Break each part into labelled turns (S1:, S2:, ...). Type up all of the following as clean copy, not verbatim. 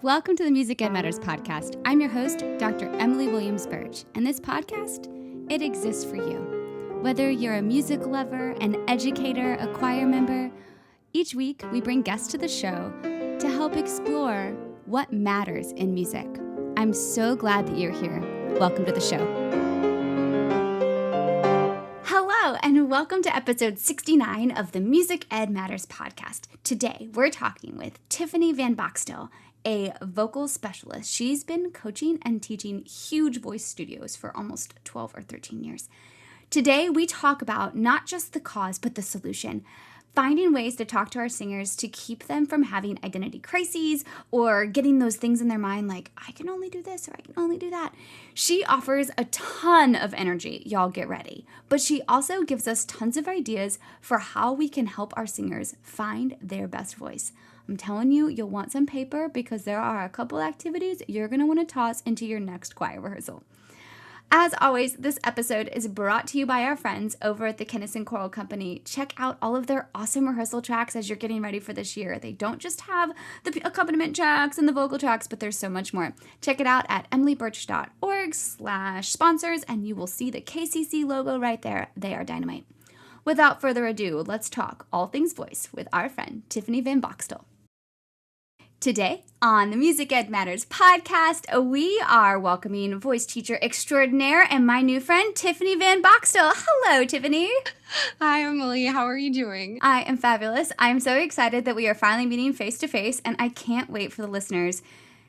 S1: Welcome to the Music Ed Matters podcast. I'm your host, Dr. Emily Williams-Birch, and this podcast, it exists for you. Whether you're a music lover, an educator, a choir member, each week we bring guests to the show to help explore what matters in music. I'm so glad that you're here. Welcome to the show. Hello, and welcome to episode 69 of the Music Ed Matters podcast. Today, we're talking with Tiffany VanBoxtel, a vocal specialist. She's been coaching and teaching huge voice studios for almost 12 or 13 years. Today, we talk about not just the cause, but the solution. Finding ways to talk to our singers to keep them from having identity crises or getting those things in their mind like, I can only do this or I can only do that. She offers a ton of energy, y'all get ready. But she also gives us tons of ideas for how we can help our singers find their best voice. I'm telling you, you'll want some paper because there are a couple activities you're going to want to toss into your next choir rehearsal. As always, this episode is brought to you by our friends over at the Kinnison Choral Company. Check out all of their awesome rehearsal tracks as you're getting ready for this year. They don't just have the accompaniment tracks and the vocal tracks, but there's so much more. Check it out at emilybirch.org/sponsors, and you will see the KCC logo right there. They are dynamite. Without further ado, let's talk all things voice with our friend, Tiffany VanBoxtel. Today, on the Music Ed Matters podcast, we are welcoming voice teacher extraordinaire and my new friend, Tiffany VanBoxtel. Hello, Tiffany.
S2: Hi, Emily. How are you doing?
S1: I am fabulous. I'm so excited that we are finally meeting face-to-face, and I can't wait for the listeners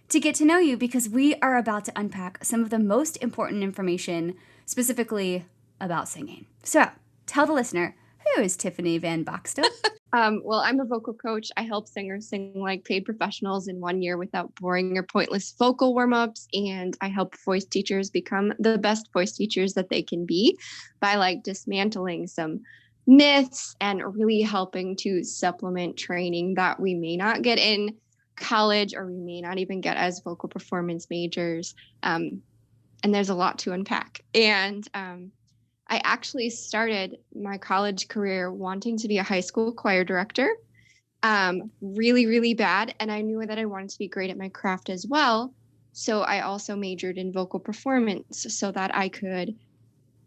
S1: to get to know you because we are about to unpack some of the most important information, specifically about singing. So, tell the listener, who is Tiffany VanBoxtel?
S2: Well, I'm a vocal coach. I help singers sing like paid professionals in 1 year without boring or pointless vocal warm-ups. And I help voice teachers become the best voice teachers that they can be by dismantling some myths and really helping to supplement training that we may not get in college or we may not even get as vocal performance majors. And there's a lot to unpack. And I actually started my college career wanting to be a high school choir director, really, really bad. And I knew that I wanted to be great at my craft as well. So I also majored in vocal performance so that I could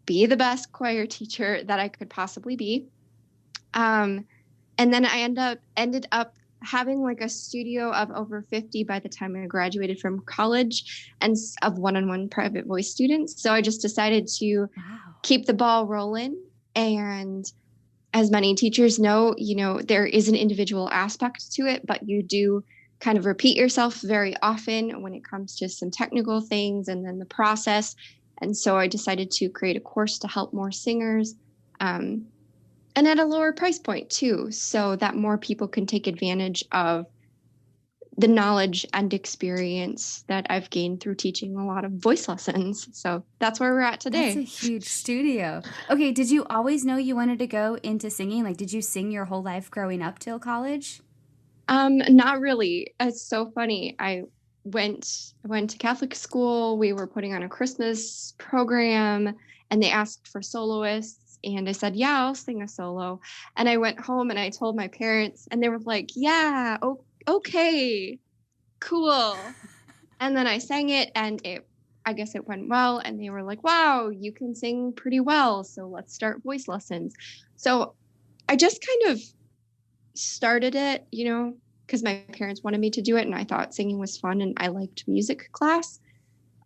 S2: be the best choir teacher that I could possibly be. And then I ended up having a studio of over 50 by the time I graduated from college and of one-on-one private voice students. So I just decided to keep the ball rolling. And as many teachers know, there is an individual aspect to it, but you do kind of repeat yourself very often when it comes to some technical things and then the process. And so I decided to create a course to help more singers, and at a lower price point too, so that more people can take advantage of the knowledge and experience that I've gained through teaching a lot of voice lessons. So that's where we're at today.
S1: That's a huge studio. Okay, did you always know you wanted to go into singing? Did you sing your whole life growing up till college?
S2: Not really. It's so funny. I went to Catholic school. We were putting on a Christmas program and they asked for soloists. And I said, yeah, I'll sing a solo. And I went home and I told my parents and they were like, yeah, okay, cool. And then I sang it and I guess it went well. And they were like, wow, you can sing pretty well. So let's start voice lessons. So I just kind of started it, because my parents wanted me to do it. And I thought singing was fun and I liked music class.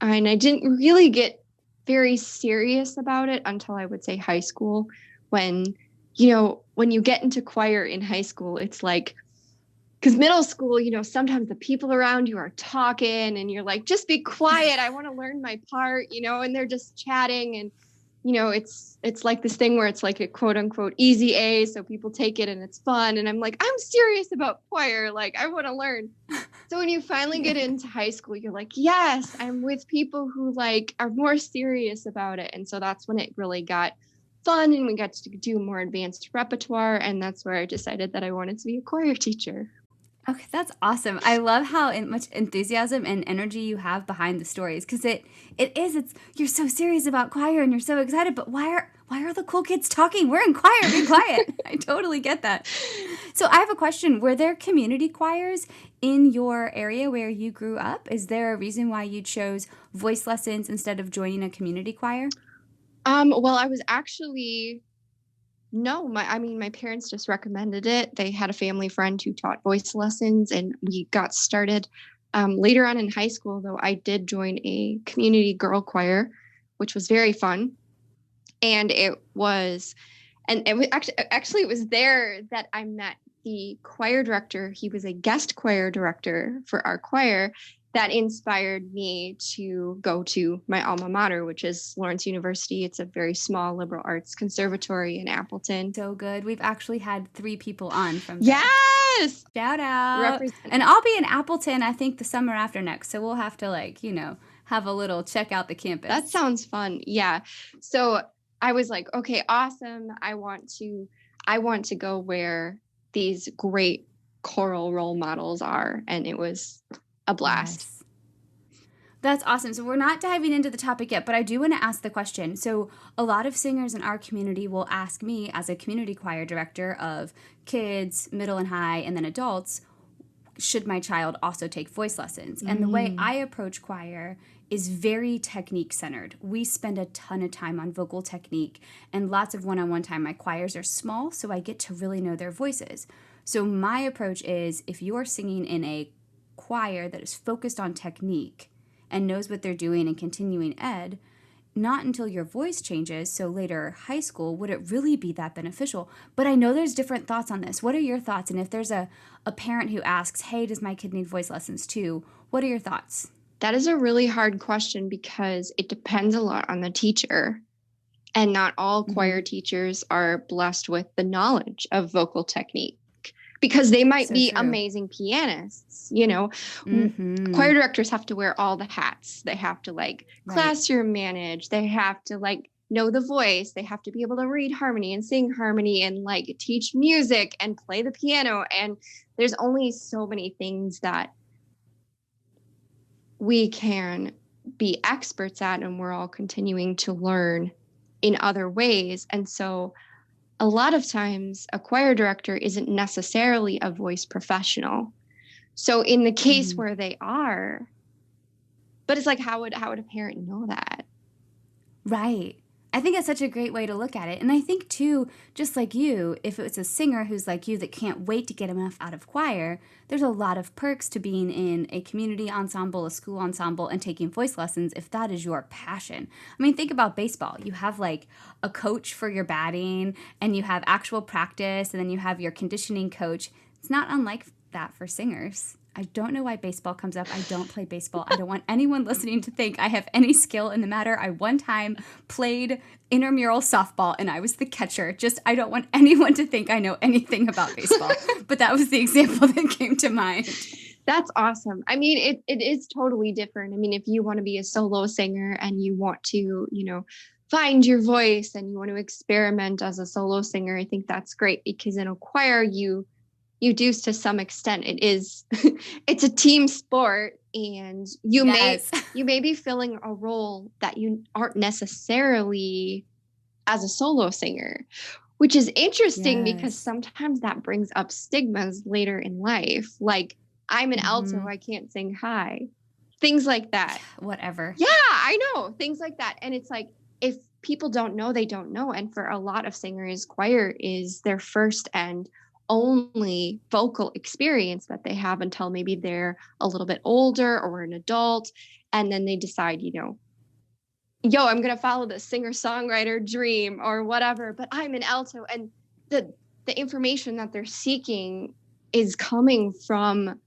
S2: And I didn't really get very serious about it until I would say high school when you get into choir in high school, it's because middle school, sometimes the people around you are talking and you're like, just be quiet. I want to learn my part, and they're just chatting. And, it's like this thing where it's like a quote unquote easy A. So people take it and it's fun. And I'm like, I'm serious about choir. I want to learn. So when you finally get into high school, you're like, yes, I'm with people who are more serious about it. And so that's when it really got fun and we got to do more advanced repertoire. And that's where I decided that I wanted to be a choir teacher.
S1: Okay, that's awesome. I love how much enthusiasm and energy you have behind the stories, because it's you're so serious about choir and you're so excited, but why are the cool kids talking? We're in choir, be quiet. I totally get that. So I have a question. Were there community choirs in your area where you grew up? Is there a reason why you chose voice lessons instead of joining a community choir?
S2: Well, I was actually no, my parents just recommended it. They had a family friend who taught voice lessons and we got started. Later on in high school, though, I did join a community girl choir, which was very fun. And actually it was there that I met the choir director. He was a guest choir director for our choir. That inspired me to go to my alma mater, which is Lawrence University. It's a very small liberal arts conservatory in Appleton.
S1: So good. We've actually had 3 people on from there.
S2: Yes!
S1: Shout out. And I'll be in Appleton, I think, the summer after next. So we'll have to, have a little check out the campus.
S2: That sounds fun. Yeah. So I was like, okay, awesome. I want to go where these great choral role models are. And it was a blast.
S1: Yes. That's awesome. So we're not diving into the topic yet, but I do want to ask the question. So a lot of singers in our community will ask me, as a community choir director of kids, middle and high, and then adults, should my child also take voice lessons? And the way I approach choir is very technique centered. We spend a ton of time on vocal technique and lots of one-on-one time. My choirs are small, so I get to really know their voices. So my approach is, if you're singing in a choir that is focused on technique and knows what they're doing and continuing ed, not until your voice changes, so later high school, would it really be that beneficial. But I know there's different thoughts on this. What are your thoughts? And if there's a parent who asks, hey, does my kid need voice lessons too? What are your thoughts?
S2: That is a really hard question because it depends a lot on the teacher. And not all choir teachers are blessed with the knowledge of vocal technique, because they might be amazing pianists. Choir directors have to wear all the hats. They have to classroom manage. They have to know the voice. They have to be able to read harmony and sing harmony and teach music and play the piano. And there's only so many things that we can be experts at, and we're all continuing to learn in other ways. And so a lot of times a choir director isn't necessarily a voice professional. So in the case where they are, but it's how would a parent know that?
S1: Right. I think that's such a great way to look at it. And I think, too, just like you, if it's a singer who's like you that can't wait to get enough out of choir, there's a lot of perks to being in a community ensemble, a school ensemble, and taking voice lessons if that is your passion. I mean, think about baseball. You have a coach for your batting, and you have actual practice, and then you have your conditioning coach. It's not unlike that for singers. I don't know why baseball comes up. I don't play baseball. I don't want anyone listening to think I have any skill in the matter. I one time played intramural softball and I was the catcher. I don't want anyone to think I know anything about baseball. But that was the example that came to mind.
S2: That's awesome. I mean, it is totally different. I mean, if you want to be a solo singer and you want to, find your voice and you want to experiment as a solo singer, I think that's great, because in a choir, you do to some extent. It's a team sport, and you may be filling a role that you aren't necessarily as a solo singer, which is interesting because sometimes that brings up stigmas later in life. I'm an alto, I can't sing high. Things like that.
S1: Whatever.
S2: Yeah, I know. Things like that. And it's if people don't know, they don't know. And for a lot of singers, choir is their first and only vocal experience that they have until maybe they're a little bit older or an adult. And then they decide, I'm going to follow the singer-songwriter dream or whatever, but I'm an alto. And the information that they're seeking is coming from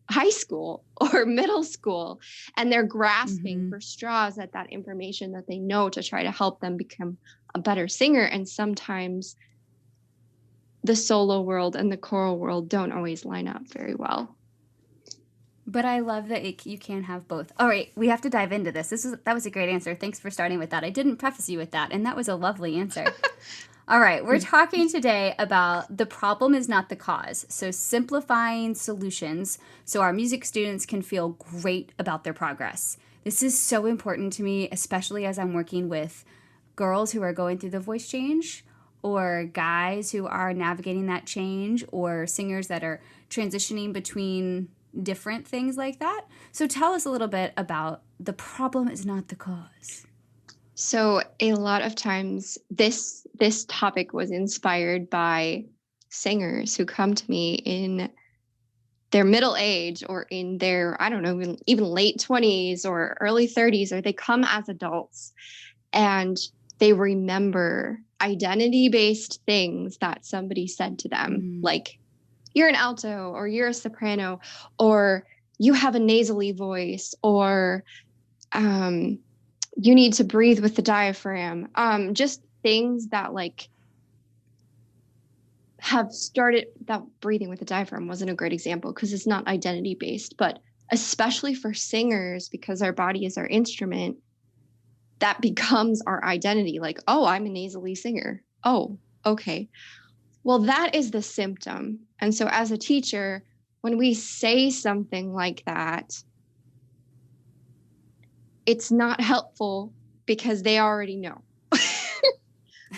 S2: high school or middle school, and they're grasping for straws at that information that they know to try to help them become a better singer. And sometimes the solo world and the choral world don't always line up very well.
S1: But I love that you can have both. All right, we have to dive into this. That was a great answer. Thanks for starting with that. I didn't preface you with that, and that was a lovely answer. All right, we're talking today about the problem is not the cause. So, simplifying solutions so our music students can feel great about their progress. This is so important to me, especially as I'm working with girls who are going through the voice change, or guys who are navigating that change, or singers that are transitioning between different things like that. So, tell us a little bit about the problem is not the cause.
S2: So a lot of times this topic was inspired by singers who come to me in their middle age or in their, I don't know, even late 20s or early 30s, or they come as adults and they remember identity-based things that somebody said to them, like, you're an alto, or you're a soprano, or you have a nasally voice, or you need to breathe with the diaphragm. Just things that like have started. That breathing with the diaphragm wasn't a great example because it's not identity based, but especially for singers, because our body is our instrument, that becomes our identity. Like, oh, I'm a nasally singer. Oh, okay. Well, that is the symptom. And so as a teacher, when we say something like that, it's not helpful because they already know.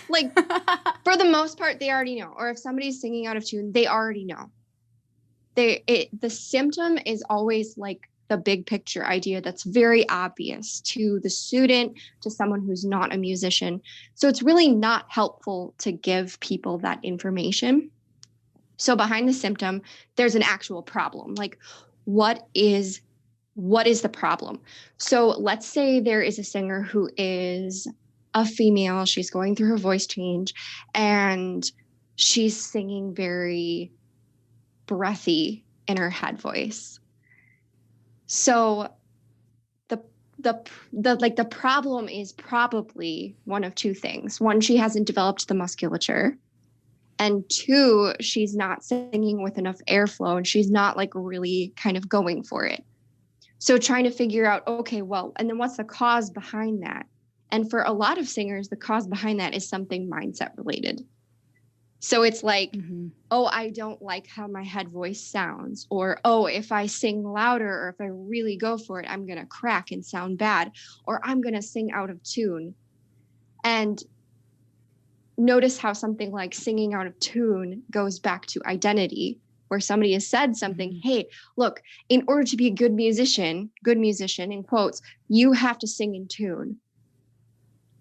S2: Like, for the most part, they already know. Or if somebody's singing out of tune, they already know. The symptom is always like the big picture idea that's very obvious to the student, to someone who's not a musician. So it's really not helpful to give people that information. So behind the symptom, there's an actual problem. Like, what is the problem? So let's say there is a singer who is a female. She's going through her voice change and she's singing very breathy in her head voice. So the problem is probably one of two things. One, she hasn't developed the musculature. And two, she's not singing with enough airflow and she's not like really kind of going for it. So trying to figure out, okay, well, and then what's the cause behind that? And for a lot of singers, the cause behind that is something mindset related. So it's like, oh, I don't like how my head voice sounds. Or, oh, if I sing louder or if I really go for it, I'm going to crack and sound bad. Or I'm going to sing out of tune. And notice how something like singing out of tune goes back to identity, where somebody has said something, hey, look, in order to be a good musician in quotes, you have to sing in tune.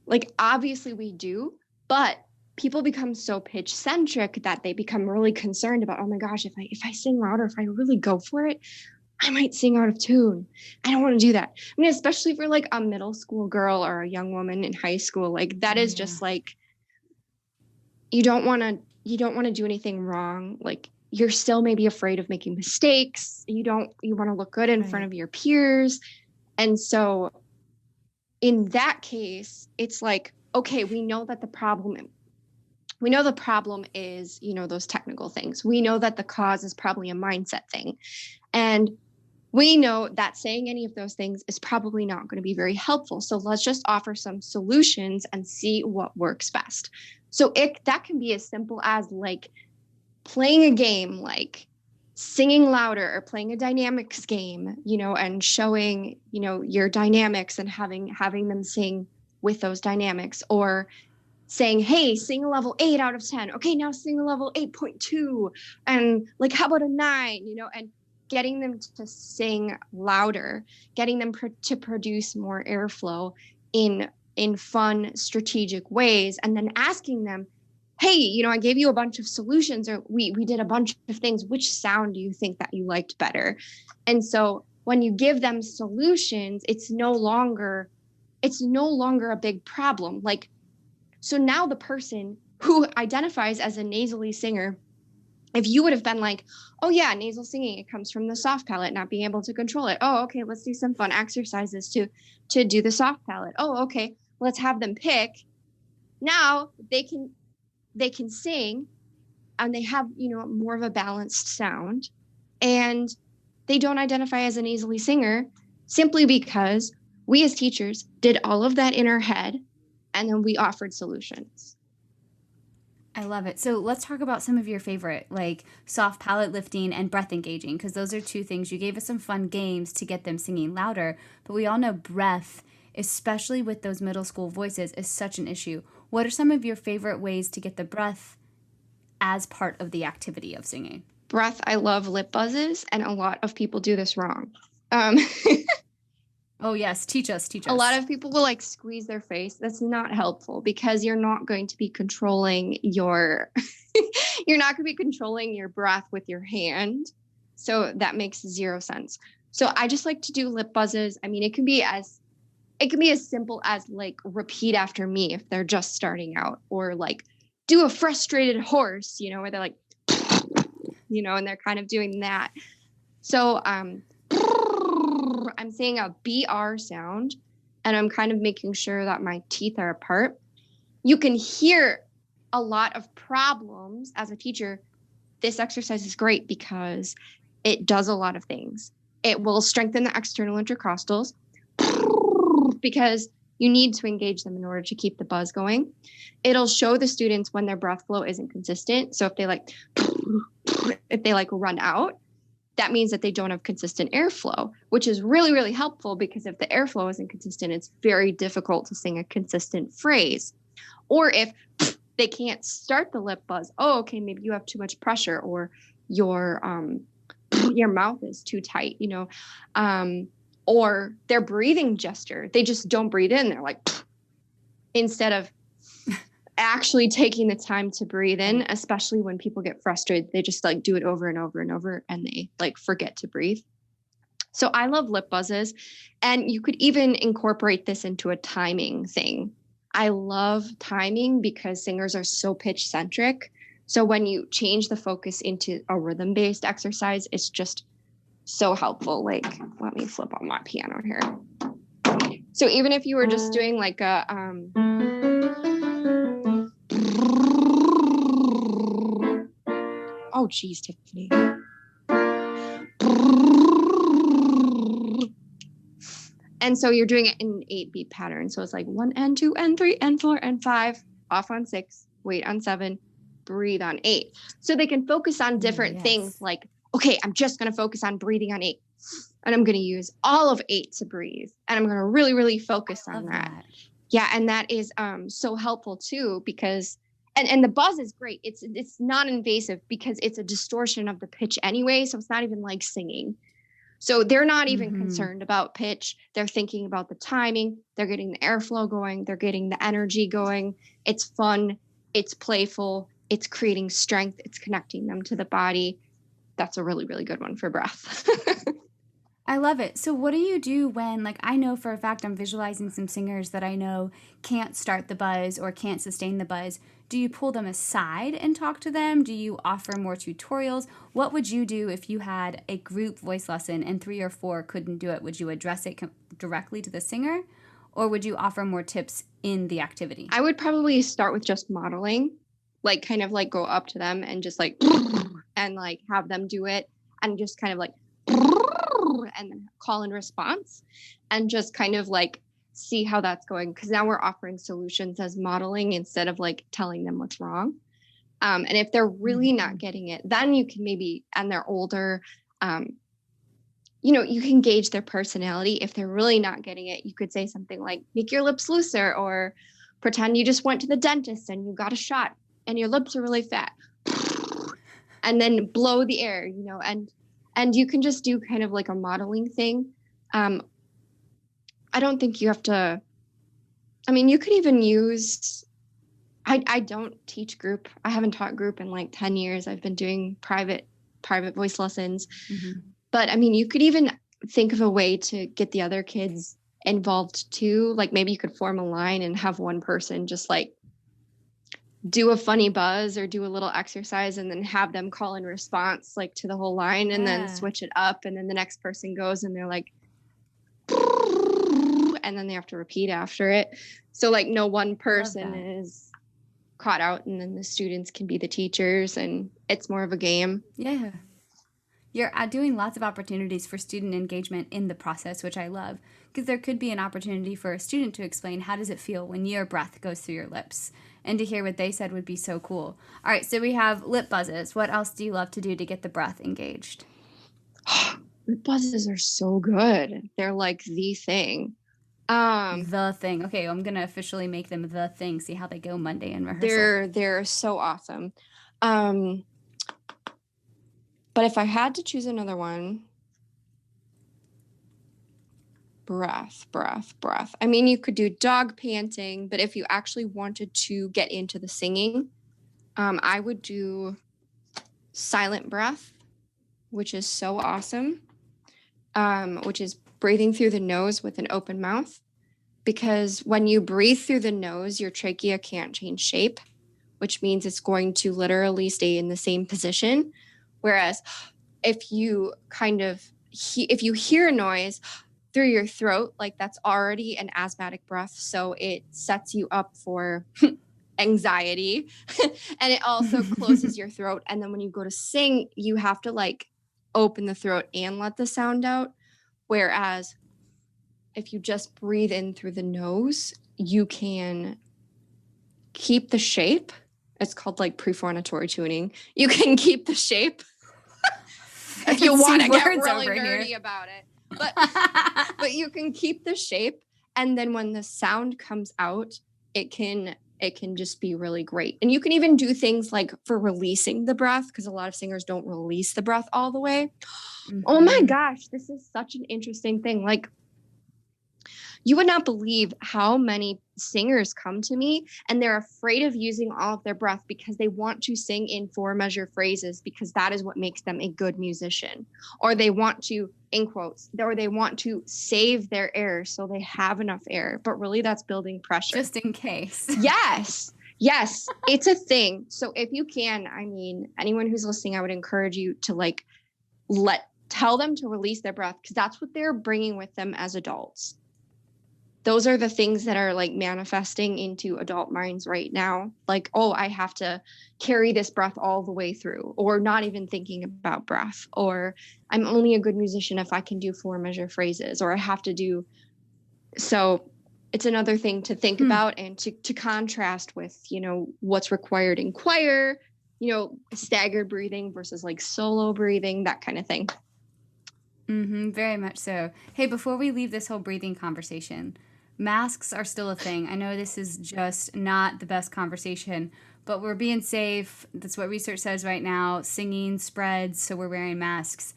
S2: Like, obviously we do, but people become so pitch centric that they become really concerned about, oh my gosh, if I sing louder, if I really go for it, I might sing out of tune. I don't want to do that. I mean, especially for like a middle school girl or a young woman in high school, like that is just like, you don't want to do anything wrong. Like, you're still maybe afraid of making mistakes. You want to look good in front of your peers. And so in that case, it's like, okay, we know the problem is, those technical things. We know that the cause is probably a mindset thing. And we know that saying any of those things is probably not going to be very helpful. So let's just offer some solutions and see what works best. So that can be as simple as like playing a game, like singing louder, or playing a dynamics game, and showing, your dynamics and having them sing with those dynamics, or saying, hey, sing a level 8 out of 10. Okay, now sing a level 8.2. And like, how about a 9, and getting them to sing louder, getting them to produce more airflow in fun, strategic ways, and then asking them, hey, I gave you a bunch of solutions, or we did a bunch of things. Which sound do you think that you liked better? And so when you give them solutions, it's no longer a big problem. Like, so now the person who identifies as a nasally singer, if you would have been like, oh yeah, nasal singing, it comes from the soft palate, not being able to control it. Oh, okay, let's do some fun exercises to do the soft palate. Oh, okay, let's have them pick. Now they can sing, and they have, more of a balanced sound, and they don't identify as a nasally singer simply because we as teachers did all of that in our head, and then we offered solutions.
S1: I love it. So let's talk about some of your favorite, like soft palate lifting and breath engaging, because those are two things. You gave us some fun games to get them singing louder, but we all know breath, especially with those middle school voices, is such an issue. What are some of your favorite ways to get the breath as part of the activity of singing?
S2: Breath, I love lip buzzes, and a lot of people do this wrong. Um,
S1: Oh, yes. Teach us.
S2: A lot of people will like squeeze their face. That's not helpful because you're not going to be controlling your you're not going to be controlling your breath with your hand. So that makes zero sense. So I just like to do lip buzzes. I mean, it can be as simple as like repeat after me if they're just starting out, or like do a frustrated horse, where they're like and they're kind of doing that. So I'm saying a BR sound, and I'm kind of making sure that my teeth are apart. You can hear a lot of problems as a teacher. This exercise is great because it does a lot of things. It will strengthen the external intercostals because you need to engage them in order to keep the buzz going. It'll show the students when their breath flow isn't consistent. So if they run out, that means that they don't have consistent airflow, which is really, really helpful because if the airflow isn't consistent, it's very difficult to sing a consistent phrase. Or if they can't start the lip buzz, okay, maybe you have too much pressure, or your mouth is too tight, or their breathing gesture, they just don't breathe in. They're like, instead of actually taking the time to breathe in, especially when people get frustrated, they just like do it over and over and over, and they like forget to breathe. So I love lip buzzes, and you could even incorporate this into a timing thing. I love timing because singers are so pitch centric. So when you change the focus into a rhythm based exercise, it's just so helpful. Like, let me flip on my piano here. So even if you were just doing like a, oh, geez, Tiffany. And so you're doing it in an 8-beat pattern. So it's like 1 and 2 and 3 and 4 and 5, off on 6, wait on 7, breathe on 8. So they can focus on different things like, okay, I'm just going to focus on breathing on 8. And I'm going to use all of 8 to breathe. And I'm going to really, really focus on that. Yeah. And that is so helpful too, because and the buzz is great. It's non-invasive because it's a distortion of the pitch anyway. So it's not even like singing. So they're not even concerned about pitch. They're thinking about the timing. They're getting the airflow going. They're getting the energy going. It's fun. It's playful. It's creating strength. It's connecting them to the body. That's a really, really good one for breath.
S1: I love it. So what do you do when, like, I know for a fact I'm visualizing some singers that I know can't start the buzz or can't sustain the buzz. Do you pull them aside and talk to them? Do you offer more tutorials? What would you do if you had a group voice lesson and 3 or 4 couldn't do it? Would you address it directly to the singer, or would you offer more tips in the activity?
S2: I would probably start with just modeling, like kind of like go up to them and just like, and like have them do it and just kind of like, and then call and response and just kind of like see how that's going. Cause now we're offering solutions as modeling instead of like telling them what's wrong. And if they're really not getting it, then you can maybe, and they're older, you can gauge their personality. If they're really not getting it, you could say something like make your lips looser, or pretend you just went to the dentist and you got a shot and your lips are really fat, and then blow the air, and you can just do kind of like a modeling thing. I don't think you have to, you could even use, I don't teach group. I haven't taught group in like 10 years. I've been doing private voice lessons. But you could even think of a way to get the other kids involved too. Like maybe you could form a line and have one person just like do a funny buzz or do a little exercise, and then have them call in response like to the whole line, and then switch it up, and then the next person goes and they're like, and then they have to repeat after it. So like no one person is caught out, and then the students can be the teachers, and it's more of a game.
S1: Yeah. You're doing lots of opportunities for student engagement in the process, which I love. because there could be an opportunity for a student to explain how does it feel when your breath goes through your lips, and to hear what they said would be so cool. All right, so we have lip buzzes. What else do you love to do to get the breath engaged?
S2: Lip buzzes are so good. They're like the thing.
S1: The thing. Okay, I'm gonna officially make them the thing. See how they go Monday in rehearsal.
S2: They're so awesome. But if I had to choose another one, breath. I mean, you could do dog panting, but if you actually wanted to get into the singing, I would do silent breath, which is so awesome. Which is breathing through the nose with an open mouth. Because when you breathe through the nose, your trachea can't change shape, which means it's going to literally stay in the same position. Whereas if you if you hear a noise through your throat, like that's already an asthmatic breath. So it sets you up for anxiety and it also closes your throat. And then when you go to sing, you have to like open the throat and let the sound out. Whereas if you just breathe in through the nose, you can keep the shape. It's called like prephonatory tuning. You can keep the shape if you want to get really nerdy about it. But you can keep the shape, and then when the sound comes out, it can just be really great. And you can even do things like for releasing the breath, because a lot of singers don't release the breath all the way. Mm-hmm. Oh my gosh, this is such an interesting thing. Like, you would not believe how many singers come to me and they're afraid of using all of their breath because they want to sing in 4-measure phrases because that is what makes them a good musician. Or they want to, in quotes, or they want to save their air so they have enough air. But really that's building pressure.
S1: Just in case.
S2: Yes, it's a thing. So if you can, I mean, anyone who's listening, I would encourage you to like tell them to release their breath because that's what they're bringing with them as adults. Those are the things that are like manifesting into adult minds right now. Like, oh, I have to carry this breath all the way through, or not even thinking about breath, or I'm only a good musician if I can do 4-measure phrases, or I have to do. So it's another thing to think about and to contrast with, you know, what's required in choir, you know, staggered breathing versus like solo breathing, that kind of thing.
S1: Mm-hmm, very much so. Hey, before we leave this whole breathing conversation, masks are still a thing. I know this is just not the best conversation, but we're being safe. That's what research says right now. Singing spreads, so we're wearing masks.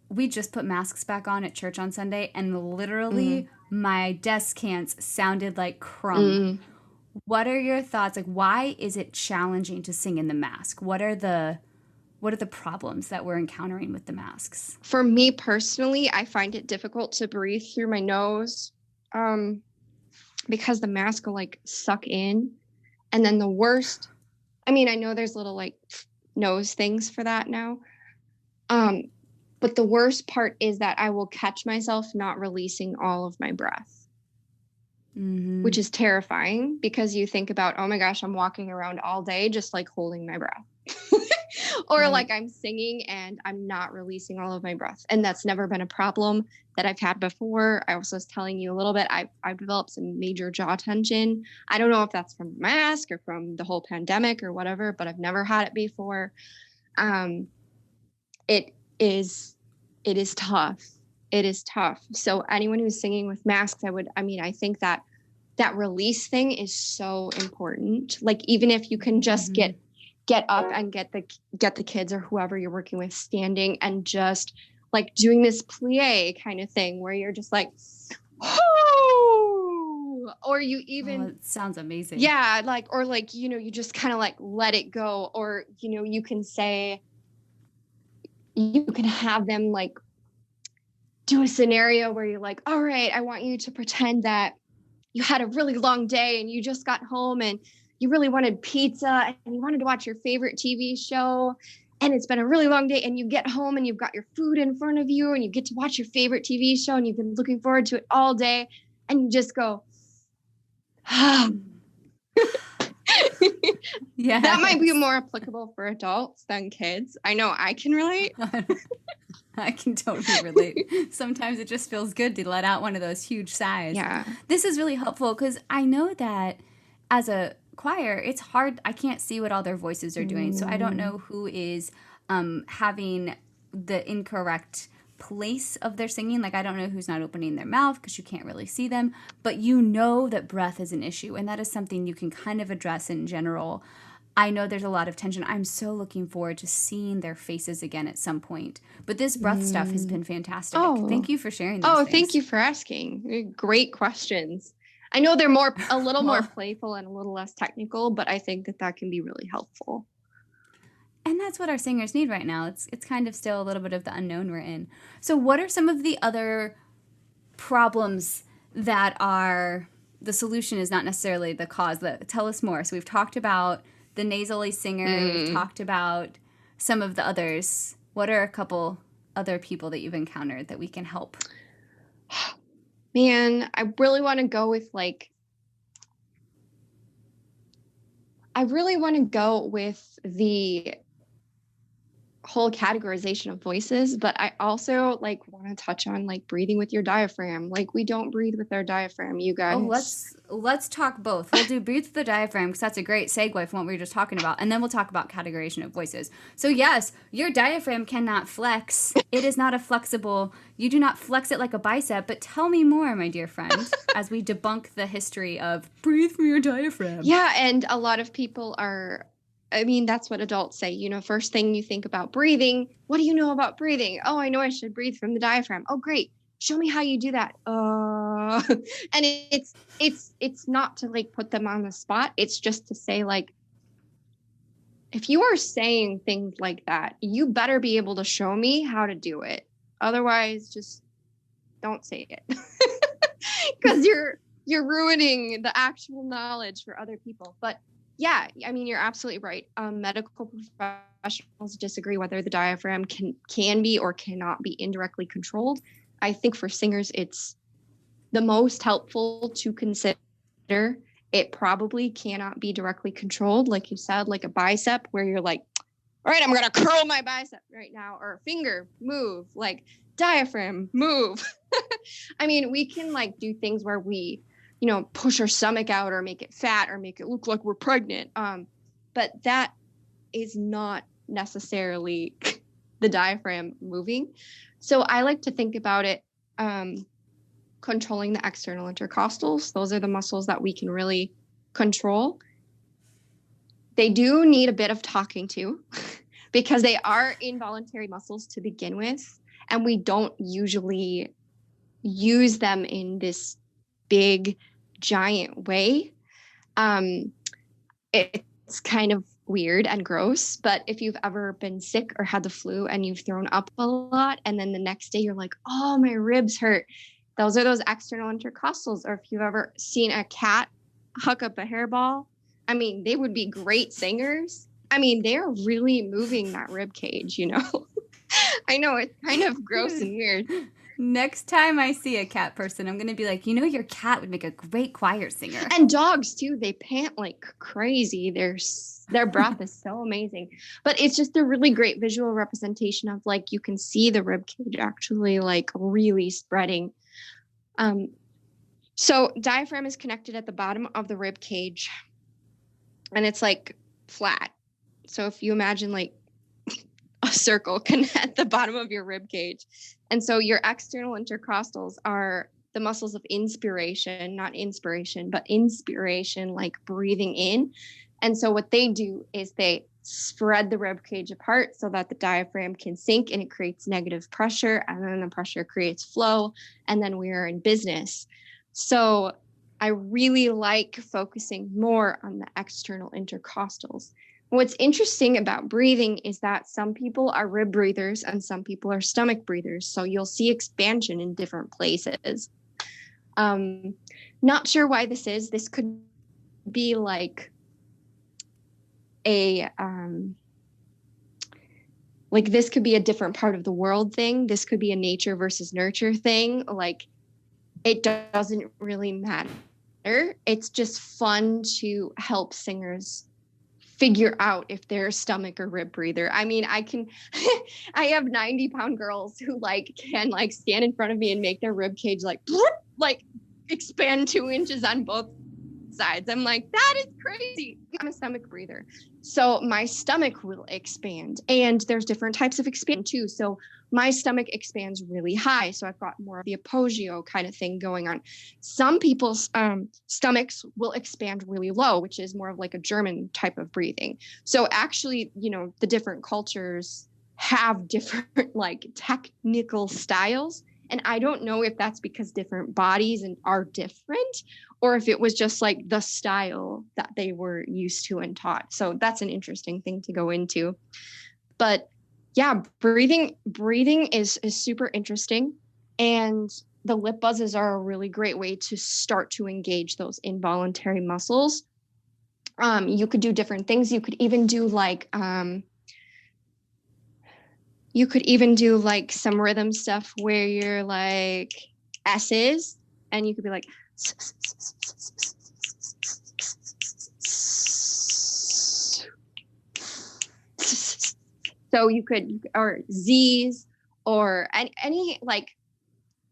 S1: We just put masks back on at church on Sunday, and literally my descants sounded like crumb. What are your thoughts? Like, why is it challenging to sing in the mask? What are the problems that we're encountering with the masks?
S2: For me personally, I find it difficult to breathe through my nose. Because the mask will like suck in. And then the worst, I mean, I know there's little like nose things for that now. But the worst part is that I will catch myself not releasing all of my breath, which is terrifying because you think about, oh my gosh, I'm walking around all day just like holding my breath. Or like I'm singing and I'm not releasing all of my breath. And that's never been a problem that I've had before. I also was telling you a little bit, I've developed some major jaw tension. I don't know if that's from the mask or from the whole pandemic or whatever, but I've never had it before. It is tough. It is tough. So anyone who's singing with masks, I think that release thing is so important. Like, even if you can just get up and get the kids or whoever you're working with standing and just like doing this plie kind of thing where you're just like, oh, or you even
S1: it sounds amazing.
S2: Yeah. Like, or like, you know, you just kind of like let it go, or, you know, you can have them like do a scenario where you're like, all right, I want you to pretend that you had a really long day and you just got home and you really wanted pizza and you wanted to watch your favorite TV show, and it's been a really long day, and you get home and you've got your food in front of you and you get to watch your favorite TV show and you've been looking forward to it all day, and you just go,
S1: yeah.
S2: That might be more applicable for adults than kids. I know I can relate.
S1: I can totally relate. Sometimes it just feels good to let out one of those huge sighs.
S2: Yeah.
S1: This is really helpful because I know that as a choir, it's hard. I can't see what all their voices are doing. So I don't know who is having the incorrect place of their singing. Like, I don't know who's not opening their mouth because you can't really see them. But you know that breath is an issue. And that is something you can kind of address in general. I know there's a lot of tension. I'm so looking forward to seeing their faces again at some point. But this breath stuff has been fantastic.
S2: Oh.
S1: Thank you for sharing these things.
S2: Thank you for asking. Great questions. I know they're a little more playful and a little less technical, but I think that can be really helpful.
S1: And that's what our singers need right now. It's kind of still a little bit of the unknown we're in. So what are some of the other problems that are the solution is not necessarily the cause? Tell us more. So we've talked about the nasally singer. We've talked about some of the others. What are a couple other people that you've encountered that we can help?
S2: Man, I really want to go with the whole categorization of voices, but I also want to touch on breathing with your diaphragm. We don't breathe with our diaphragm, you guys.
S1: Oh, let's talk both. We'll do breathe with the diaphragm because that's a great segue from what we were just talking about, and then we'll talk about categorization of voices. So yes, your diaphragm cannot flex. It is not a flexible. You do not flex it like a bicep. But tell me more, my dear friend, as we debunk the history of breathe from your diaphragm.
S2: Yeah, and a lot of people that's what adults say. First thing you think about breathing. What do you know about breathing? Oh, I know I should breathe from the diaphragm. Oh, great. Show me how you do that. And it's not to put them on the spot. It's just to say if you are saying things like that, you better be able to show me how to do it. Otherwise, just don't say it. Because you're ruining the actual knowledge for other people. But yeah, you're absolutely right. Medical professionals disagree whether the diaphragm can be or cannot be indirectly controlled. I think for singers, it's the most helpful to consider. It probably cannot be directly controlled, like you said, like a bicep, where you're like, all right, I'm going to curl my bicep right now, or finger move, diaphragm move. We can do things where we push our stomach out or make it fat or make it look like we're pregnant. But that is not necessarily the diaphragm moving. So I like to think about it controlling the external intercostals. Those are the muscles that we can really control. They do need a bit of talking to because they are involuntary muscles to begin with. And we don't usually use them in this big, giant way. It's kind of weird and gross, but if you've ever been sick or had the flu and you've thrown up a lot, and then the next day you're like, oh, my ribs hurt. Those are those external intercostals. Or if you've ever seen a cat huck up a hairball, they would be great singers. They're really moving that rib cage, I know it's kind of gross and weird.
S1: Next time I see a cat person, I'm going to be like, your cat would make a great choir singer.
S2: And dogs, too. They pant like crazy. Their breath is so amazing. But it's just a really great visual representation of, you can see the rib cage actually, really spreading. So diaphragm is connected at the bottom of the rib cage. And it's, flat. So if you imagine, a circle at the bottom of your rib cage. And so your external intercostals are the muscles of inspiration, not inspiration, but inspiration, breathing in. And so what they do is they spread the rib cage apart so that the diaphragm can sink, and it creates negative pressure, and then the pressure creates flow, and then we are in business. So I really like focusing more on the external intercostals. What's interesting about breathing is that some people are rib breathers and some people are stomach breathers. So you'll see expansion in different places. Not sure why this is. This could be this could be a different part of the world thing. This could be a nature versus nurture thing. It doesn't really matter. It's just fun to help singers figure out if they're a stomach or rib breather. I mean, I have 90-pound girls who like can like stand in front of me and make their rib cage like expand 2 inches on both sides. I'm like, that is crazy. I'm a stomach breather. So my stomach will expand, and there's different types of expansion too. So my stomach expands really high. So I've got more of the apogeo kind of thing going on. Some people's stomachs will expand really low, which is more of like a German type of breathing. So actually, you know, the different cultures have different like technical styles. And I don't know if that's because different bodies are different, or if it was just like the style that they were used to and taught. So that's an interesting thing to go into. But yeah, breathing is super interesting. And the lip buzzes are a really great way to start to engage those involuntary muscles. You could do different things. You could even do like some rhythm stuff where you're like S's, and you could be like, so you could, or Z's, or any like,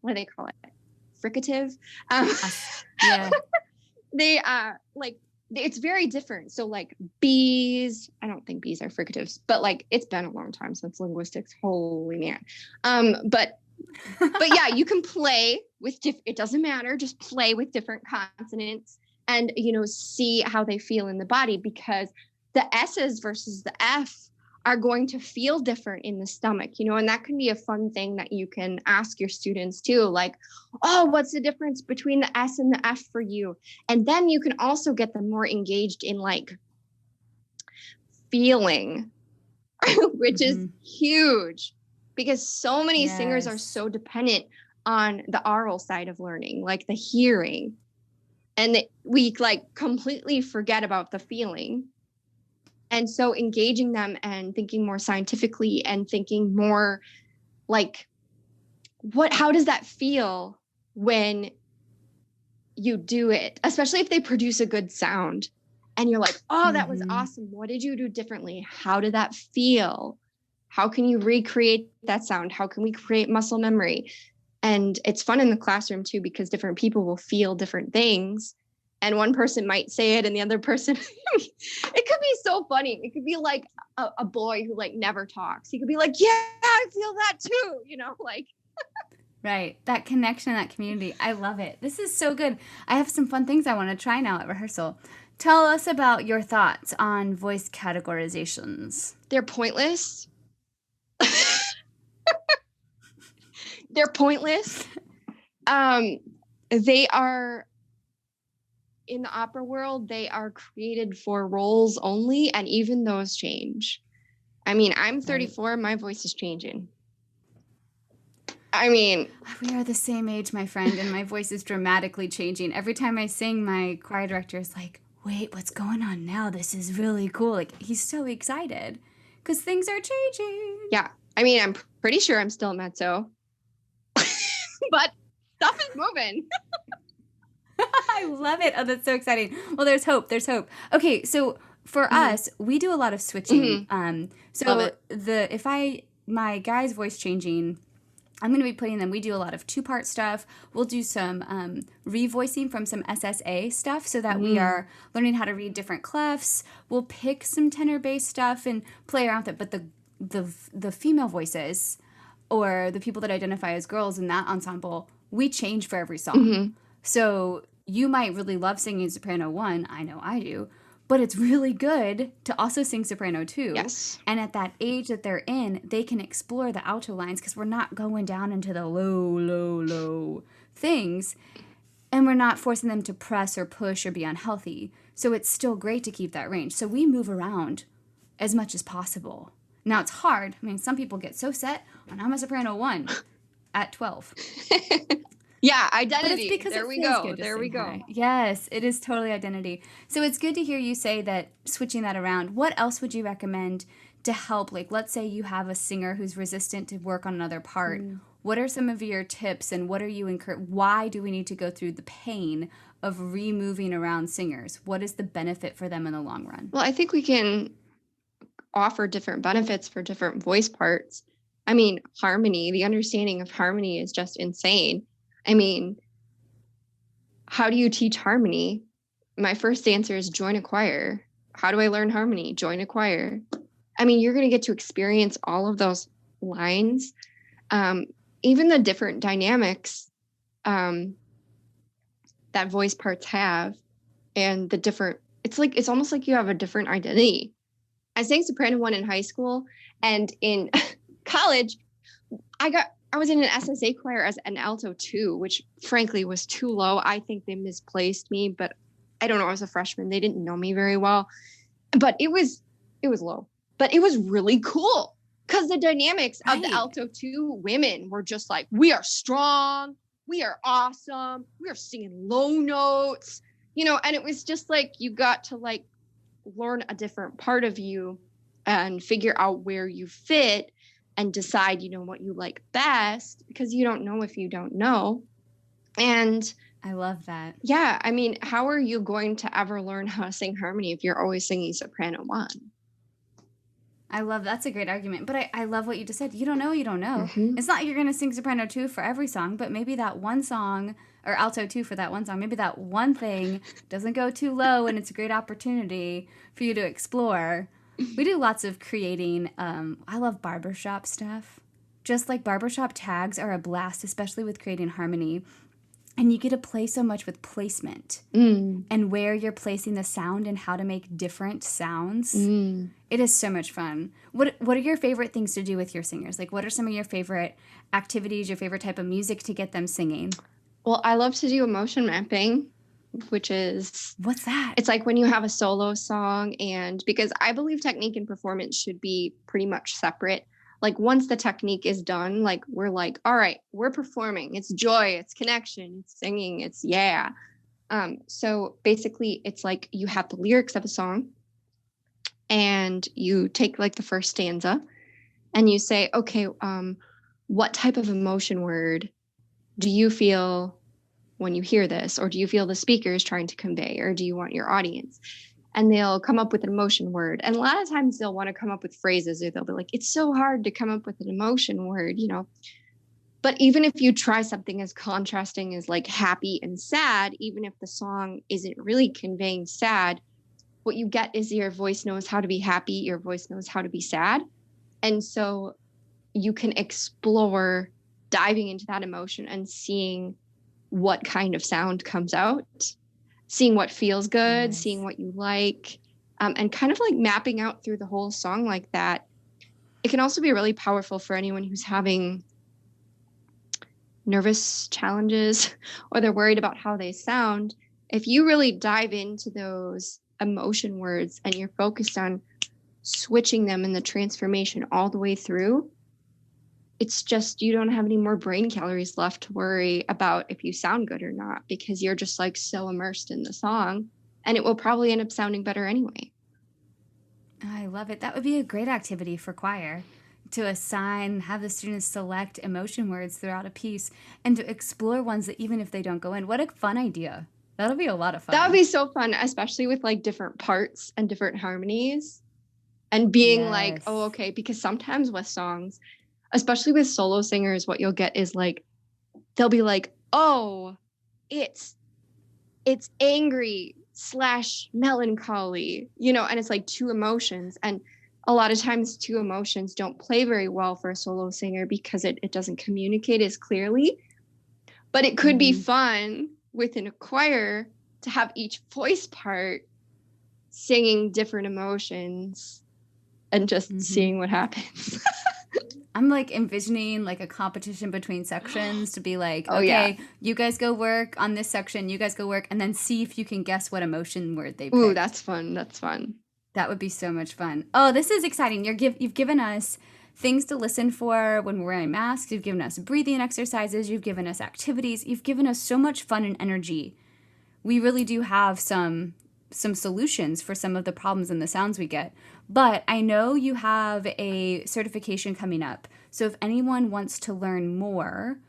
S2: what do they call it? Fricative.
S1: Yeah.
S2: They like, it's very different. So like B's, I don't think B's are fricatives, but like it's been a long time since linguistics. Holy man. But yeah, you can play with it doesn't matter. Just play with different consonants and, you know, see how they feel in the body, because the S's versus the F are going to feel different in the stomach, you know, and that can be a fun thing that you can ask your students too. Like, oh, what's the difference between the S and the F for you? And then you can also get them more engaged in like feeling, which is huge, because so many singers are so dependent on the oral side of learning, like the hearing. And we like completely forget about the feeling. And so engaging them and thinking more scientifically and thinking more like, how does that feel when you do it? Especially if they produce a good sound and you're like, oh, that was awesome. What did you do differently? How did that feel? How can you recreate that sound? How can we create muscle memory? And it's fun in the classroom too, because different people will feel different things. And one person might say it and the other person, it could be so funny. It could be like a boy who like never talks. He could be like, yeah, I feel that too. You know, like.
S1: Right. That connection, that community. I love it. This is so good. I have some fun things I want to try now at rehearsal. Tell us about your thoughts on voice categorizations.
S2: They're pointless. They're pointless. They are, in the opera world, they are created for roles only, and even those change. I mean, I'm 34, my voice is changing. I mean,
S1: we are the same age, my friend, and my voice is dramatically changing. Every time I sing, my choir director is like, wait, what's going on now? This is really cool. Like, he's so excited because things are changing.
S2: Yeah. I mean, I'm pretty sure I'm still mezzo, but stuff is moving.
S1: I love it. Oh, that's so exciting. Well, there's hope. There's hope. Okay, so for us, we do a lot of switching. So if my guy's voice changing, I'm going to be putting them, we do a lot of 2-part stuff. We'll do some revoicing from some SSA stuff so that we are learning how to read different clefs. We'll pick some tenor bass stuff and play around with it. But the female voices, or the people that identify as girls in that ensemble, we change for every song. So you might really love singing soprano 1. I know I do. But it's really good to also sing soprano 2.
S2: Yes.
S1: And at that age that they're in, they can explore the alto lines, because we're not going down into the low, low, low things. And we're not forcing them to press or push or be unhealthy. So it's still great to keep that range. So we move around as much as possible. Now, it's hard. I mean, some people get so set on I'm a soprano 1 at 12.
S2: Yeah, identity.
S1: There we go. Yes, it is totally identity. So it's good to hear you say that, switching that around. What else would you recommend to help? Like, let's say you have a singer who's resistant to work on another part. What are some of your tips, and what are you why do we need to go through the pain of removing around singers? What is the benefit for them in the long run?
S2: Well, I think we can offer different benefits for different voice parts. I mean, harmony, the understanding of harmony is just insane. I mean, how do you teach harmony? My first answer is join a choir. How do I learn harmony? Join a choir. I mean, you're going to get to experience all of those lines, even the different dynamics that voice parts have, and the different, it's almost like you have a different identity. I sang soprano 1 in high school, and in college, I was in an SSA choir as an alto 2, which frankly was too low. I think they misplaced me, but I don't know. I was a freshman. They didn't know me very well, but it was low, but it was really cool because the dynamics of the alto 2 women were just like, we are strong. We are awesome. We are singing low notes, and it was just like, you got to like learn a different part of you and figure out where you fit and decide, what you like best, because you don't know if you don't know. And
S1: I love that.
S2: Yeah. I mean, how are you going to ever learn how to sing harmony if you're always singing soprano 1?
S1: I love, that's a great argument. But I love what you just said. You don't know, you don't know.
S2: Mm-hmm.
S1: It's not like you're going to sing soprano 2 for every song, but maybe that one song, or alto 2 for that one song, maybe that one thing doesn't go too low, and it's a great opportunity for you to explore. We do lots of creating. I love barbershop stuff. Just like barbershop tags are a blast, especially with creating harmony. And you get to play so much with placement and where you're placing the sound and how to make different sounds. It is so much fun. What are your favorite things to do with your singers? Like, what are some of your favorite activities, your favorite type of music to get them singing?
S2: Well, I love to do emotion mapping, which is...
S1: What's that?
S2: It's like when you have a solo song, and because I believe technique and performance should be pretty much separate. Like once the technique is done, like we're like, all right, we're performing. It's joy, it's connection, it's singing, it's yeah. So basically it's like you have the lyrics of a song and you take like the first stanza and you say, okay, what type of emotion word do you feel when you hear this? Or do you feel the speaker is trying to convey? Or do you want your audience? And they'll come up with an emotion word. And a lot of times they'll want to come up with phrases, or they'll be like, it's so hard to come up with an emotion word, But even if you try something as contrasting as like happy and sad, even if the song isn't really conveying sad, what you get is your voice knows how to be happy, your voice knows how to be sad. And so you can explore diving into that emotion and seeing what kind of sound comes out, seeing what feels good, seeing what you like, and kind of like mapping out through the whole song like that. It can also be really powerful for anyone who's having nervous challenges or they're worried about how they sound. If you really dive into those emotion words and you're focused on switching them in the transformation all the way through, it's just, you don't have any more brain calories left to worry about if you sound good or not, because you're just like so immersed in the song, and it will probably end up sounding better anyway.
S1: I love it. That would be a great activity for choir, to have the students select emotion words throughout a piece and to explore ones that even if they don't go in. What a fun idea. That'll be a lot of fun.
S2: That would be so fun, especially with like different parts and different harmonies and being like, oh, okay, because sometimes with songs, especially with solo singers, what you'll get is like, they'll be like, oh, it's angry / melancholy, and it's like two emotions. And a lot of times two emotions don't play very well for a solo singer because it doesn't communicate as clearly. But it could be fun within a choir to have each voice part singing different emotions and just seeing what happens.
S1: I'm like envisioning like a competition between sections to be like, you guys go work on this section, you guys go work, and then see if you can guess what emotion word they picked.
S2: Ooh, that's fun. That's fun.
S1: That would be so much fun. Oh, this is exciting. You've given us things to listen for when we're wearing masks. You've given us breathing exercises. You've given us activities. You've given us so much fun and energy. We really do have some solutions for some of the problems and the sounds we get. But I know you have a certification coming up. So if anyone wants to learn more,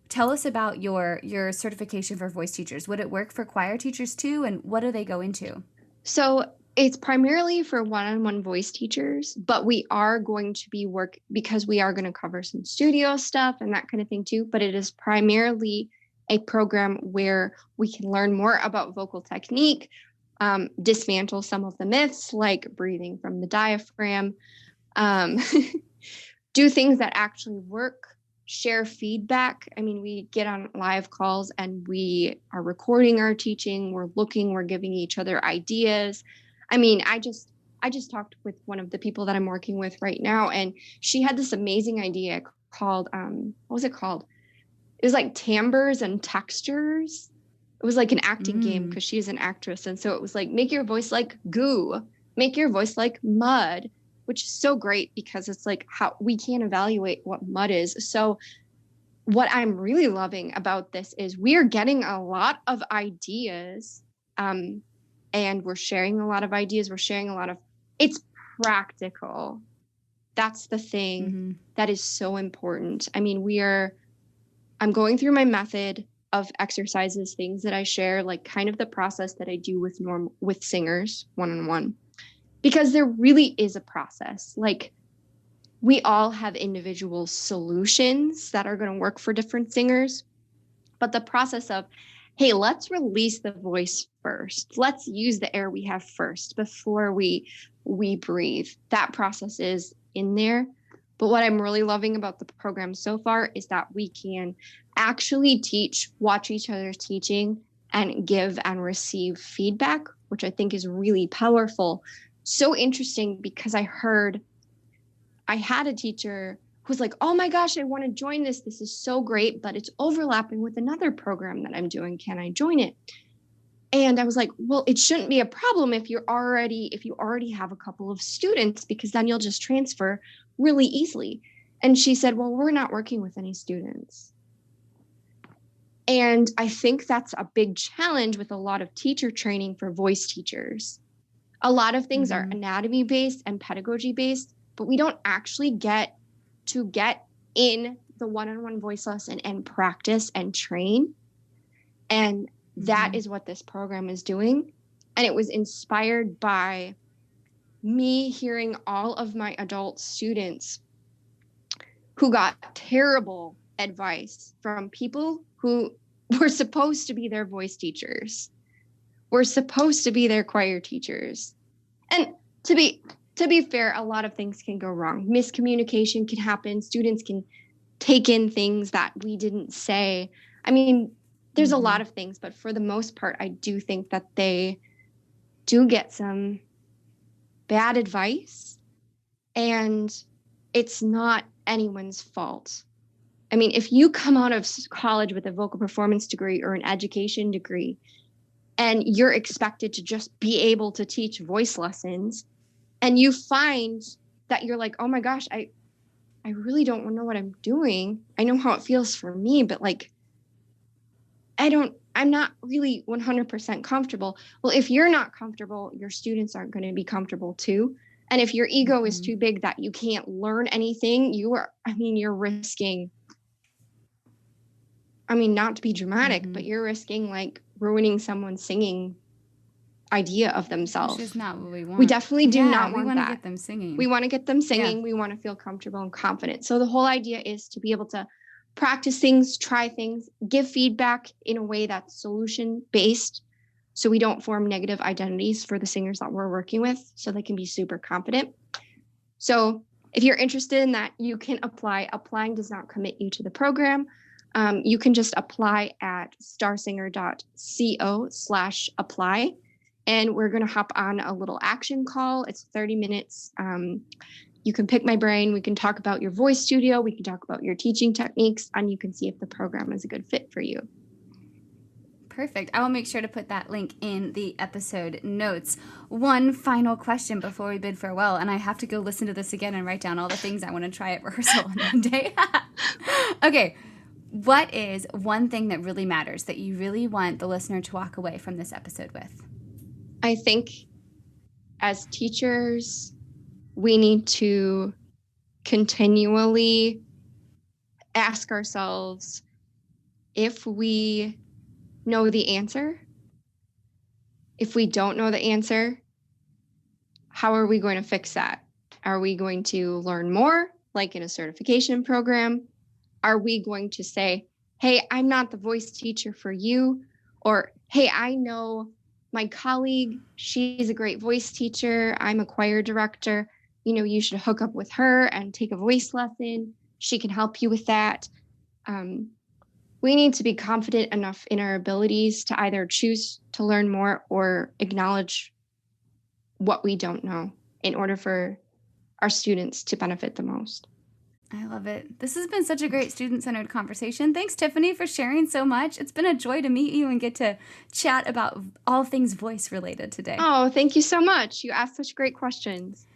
S1: tell us about your certification for voice teachers. Would it work for choir teachers too? And what do they go into?
S2: So it's primarily for one-on-one voice teachers, but we are going to be because we are going to cover some studio stuff and that kind of thing too. But it is primarily a program where we can learn more about vocal technique, dismantle some of the myths like breathing from the diaphragm, do things that actually work, share feedback. I mean, we get on live calls and we are recording our teaching. We're giving each other ideas. I mean, I just talked with one of the people that I'm working with right now, and she had this amazing idea called, what was it called? It was like timbres and textures. It was like an acting game because she's an actress. And so it was like, make your voice like goo, make your voice like mud, which is so great because it's like how we can't evaluate what mud is. So what I'm really loving about this is we are getting a lot of ideas, and we're sharing a lot of ideas. It's practical. That's the thing that is so important. I mean, I'm going through my method of exercises, things that I share, like kind of the process that I do with singers one-on-one, because there really is a process. Like, we all have individual solutions that are going to work for different singers, but the process of, hey, let's release the voice first. Let's use the air we have first before we breathe. That process is in there. But what I'm really loving about the program so far is that we can actually watch each other's teaching and give and receive feedback, which I think is really powerful. So interesting because I had a teacher who was like, oh my gosh, I want to join this. This is so great, but it's overlapping with another program that I'm doing. Can I join it? And I was like, well, it shouldn't be a problem if you already have a couple of students, because then you'll just transfer really easily. And she said, well, we're not working with any students. And I think that's a big challenge with a lot of teacher training for voice teachers. A lot of things are anatomy based and pedagogy based, but we don't actually get in the one-on-one voice lesson and practice and train. And that is what this program is doing. And it was inspired by me hearing all of my adult students who got terrible advice from people who were supposed to be their voice teachers, were supposed to be their choir teachers. And to be fair, a lot of things can go wrong. Miscommunication can happen. Students can take in things that we didn't say. I mean, there's a lot of things, but for the most part, I do think that they do get some bad advice, and it's not anyone's fault. I mean, if you come out of college with a vocal performance degree or an education degree, and you're expected to just be able to teach voice lessons, and you find that you're like, oh my gosh, I really don't know what I'm doing. I know how it feels for me, but like, I'm not really 100% comfortable. Well, if you're not comfortable, your students aren't going to be comfortable too. And if your ego is too big that you can't learn anything, you're risking, not to be dramatic, but you're risking like ruining someone's singing idea of themselves.
S1: Which is not what we want.
S2: We definitely do not want that.
S1: We want to get them singing.
S2: We want to get them singing. Yeah. We want to feel comfortable and confident. So the whole idea is to be able to practice things, try things, give feedback in a way that's solution-based, so we don't form negative identities for the singers that we're working with, so they can be super confident. So if you're interested in that, you can apply. Applying does not commit you to the program. You can just apply at starsinger.co/apply. And we're going to hop on a little action call. It's 30 minutes. You can pick my brain. We can talk about your voice studio. We can talk about your teaching techniques, and you can see if the program is a good fit for you.
S1: Perfect. I will make sure to put that link in the episode notes. One final question before we bid farewell, and I have to go listen to this again and write down all the things I want to try at rehearsal on Monday. Okay. What is one thing that really matters that you really want the listener to walk away from this episode with?
S2: I think as teachers, we need to continually ask ourselves, if we know the answer. If we don't know the answer, how are we going to fix that? Are we going to learn more, like in a certification program? Are we going to say, hey, I'm not the voice teacher for you? Or, hey, I know my colleague, she's a great voice teacher. I'm a choir director. You should hook up with her and take a voice lesson. She can help you with that. We need to be confident enough in our abilities to either choose to learn more or acknowledge what we don't know in order for our students to benefit the most.
S1: I love it. This has been such a great student-centered conversation. Thanks, Tiffany, for sharing so much. It's been a joy to meet you and get to chat about all things voice-related today.
S2: Oh, thank you so much. You asked such great questions.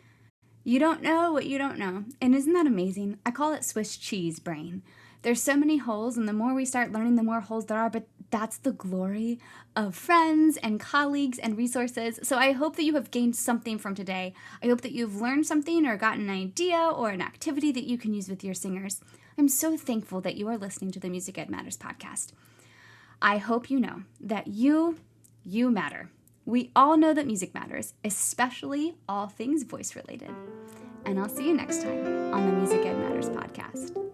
S1: You don't know what you don't know. And isn't that amazing? I call it Swiss cheese brain. There's so many holes, and the more we start learning, the more holes there are, but that's the glory of friends and colleagues and resources. So I hope that you have gained something from today. I hope that you've learned something or gotten an idea or an activity that you can use with your singers. I'm so thankful that you are listening to the Music Ed Matters podcast. I hope you know that you matter. We all know that music matters, especially all things voice related. And I'll see you next time on the Music Ed Matters podcast.